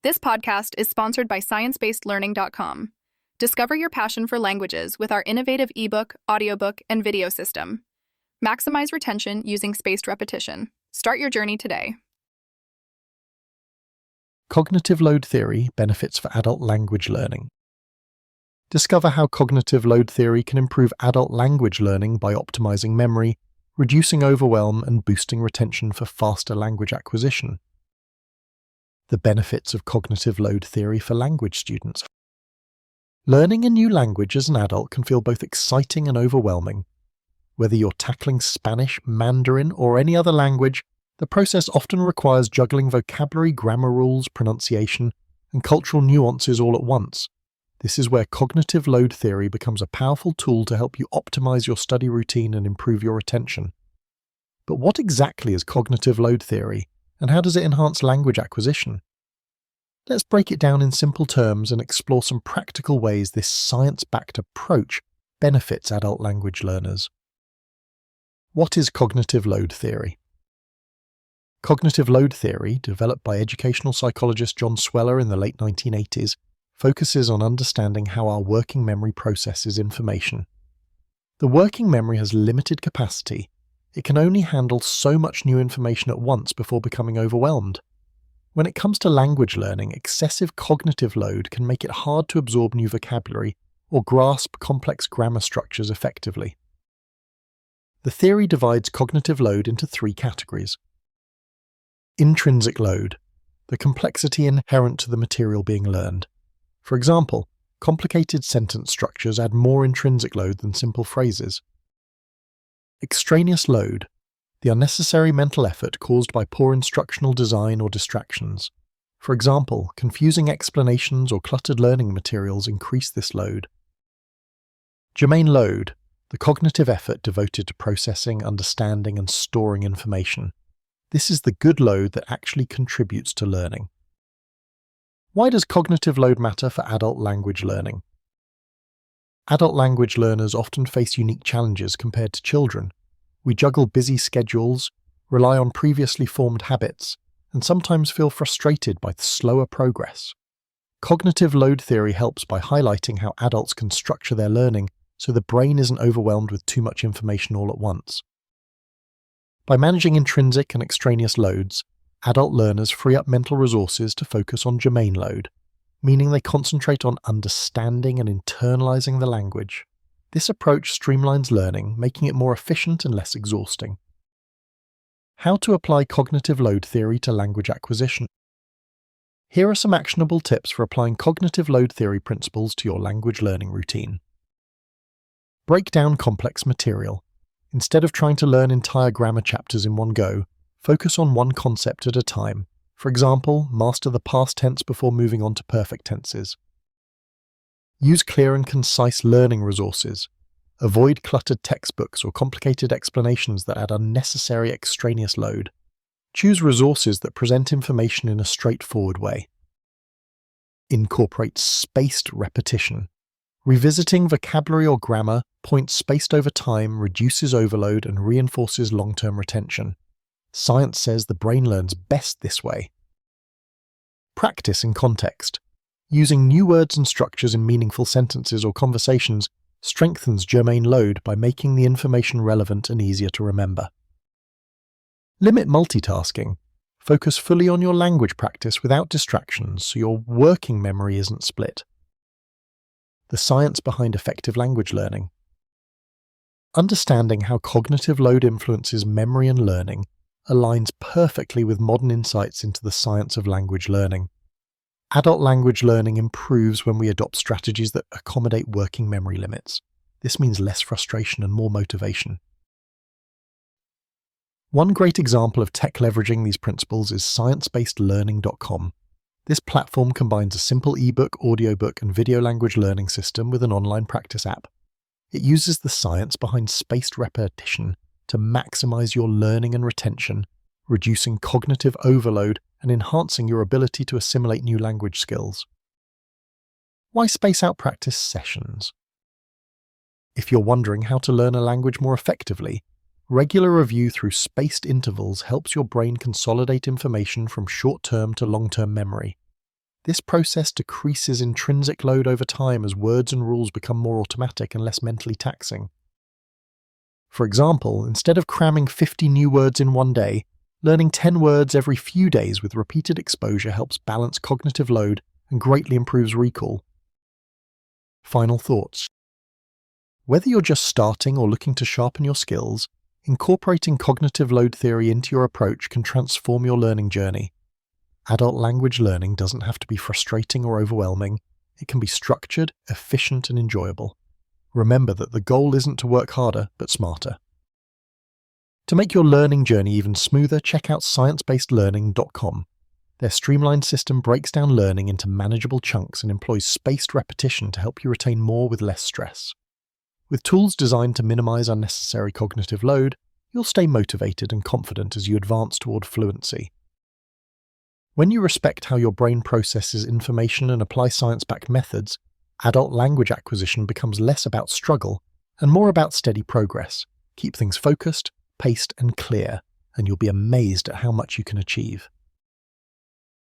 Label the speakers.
Speaker 1: This podcast is sponsored by sciencebased.learning.com. Discover your passion for languages with our innovative ebook, audiobook, and video system. Maximize retention using spaced repetition. Start your journey today.
Speaker 2: Cognitive load theory benefits for adult language learning. Discover how cognitive load theory can improve adult language learning by optimizing memory, reducing overwhelm, and boosting retention for faster language acquisition. The benefits of cognitive load theory for language students. Learning a new language as an adult can feel both exciting and overwhelming. Whether you're tackling Spanish, Mandarin, or any other language, the process often requires juggling vocabulary, grammar rules, pronunciation, and cultural nuances all at once. This is where cognitive load theory becomes a powerful tool to help you optimize your study routine and improve your retention. But what exactly is cognitive load theory, and how does it enhance language acquisition? Let's break it down in simple terms and explore some practical ways this science-backed approach benefits adult language learners. What is cognitive load theory? Cognitive load theory, developed by educational psychologist John Sweller in the late 1980s, focuses on understanding how our working memory processes information. The working memory has limited capacity. It can only handle so much new information at once before becoming overwhelmed. When it comes to language learning, excessive cognitive load can make it hard to absorb new vocabulary or grasp complex grammar structures effectively. The theory divides cognitive load into three categories. Intrinsic load, the complexity inherent to the material being learned. For example, complicated sentence structures add more intrinsic load than simple phrases. Extraneous load, the unnecessary mental effort caused by poor instructional design or distractions. For example, confusing explanations or cluttered learning materials increase this load. Germane load, the cognitive effort devoted to processing, understanding, and storing information. This is the good load that actually contributes to learning. Why does cognitive load matter for adult language learning? Adult language learners often face unique challenges compared to children. We juggle busy schedules, rely on previously formed habits, and sometimes feel frustrated by the slower progress. Cognitive load theory helps by highlighting how adults can structure their learning so the brain isn't overwhelmed with too much information all at once. By managing intrinsic and extraneous loads, adult learners free up mental resources to focus on germane load, meaning they concentrate on understanding and internalizing the language. This approach streamlines learning, making it more efficient and less exhausting. How to apply cognitive load theory to language acquisition. Here are some actionable tips for applying cognitive load theory principles to your language learning routine. Break down complex material. Instead of trying to learn entire grammar chapters in one go, focus on one concept at a time. For example, master the past tense before moving on to perfect tenses. Use clear and concise learning resources. Avoid cluttered textbooks or complicated explanations that add unnecessary extraneous load. Choose resources that present information in a straightforward way. Incorporate spaced repetition. Revisiting vocabulary or grammar, points spaced over time, reduces overload and reinforces long-term retention. Science says the brain learns best this way. Practice in context. Using new words and structures in meaningful sentences or conversations strengthens germane load by making the information relevant and easier to remember. Limit multitasking. Focus fully on your language practice without distractions so your working memory isn't split. The science behind effective language learning. Understanding how cognitive load influences memory and learning aligns perfectly with modern insights into the science of language learning. Adult language learning improves when we adopt strategies that accommodate working memory limits. This means less frustration and more motivation. One great example of tech leveraging these principles is sciencebased.learning.com. This platform combines a simple ebook, audiobook, and video language learning system with an online practice app. It uses the science behind spaced repetition to maximize your learning and retention, reducing cognitive overload and enhancing your ability to assimilate new language skills. Why space out practice sessions? If you're wondering how to learn a language more effectively, regular review through spaced intervals helps your brain consolidate information from short-term to long-term memory. This process decreases intrinsic load over time as words and rules become more automatic and less mentally taxing. For example, instead of cramming 50 new words in one day, learning 10 words every few days with repeated exposure helps balance cognitive load and greatly improves recall. Final thoughts. Whether you're just starting or looking to sharpen your skills, incorporating cognitive load theory into your approach can transform your learning journey. Adult language learning doesn't have to be frustrating or overwhelming. It can be structured, efficient, and enjoyable. Remember that the goal isn't to work harder, but smarter. To make your learning journey even smoother, check out sciencebasedlearning.com. Their streamlined system breaks down learning into manageable chunks and employs spaced repetition to help you retain more with less stress. With tools designed to minimize unnecessary cognitive load, you'll stay motivated and confident as you advance toward fluency. When you respect how your brain processes information and apply science-backed methods, adult language acquisition becomes less about struggle and more about steady progress. Keep things focused, paced, and clear, and you'll be amazed at how much you can achieve.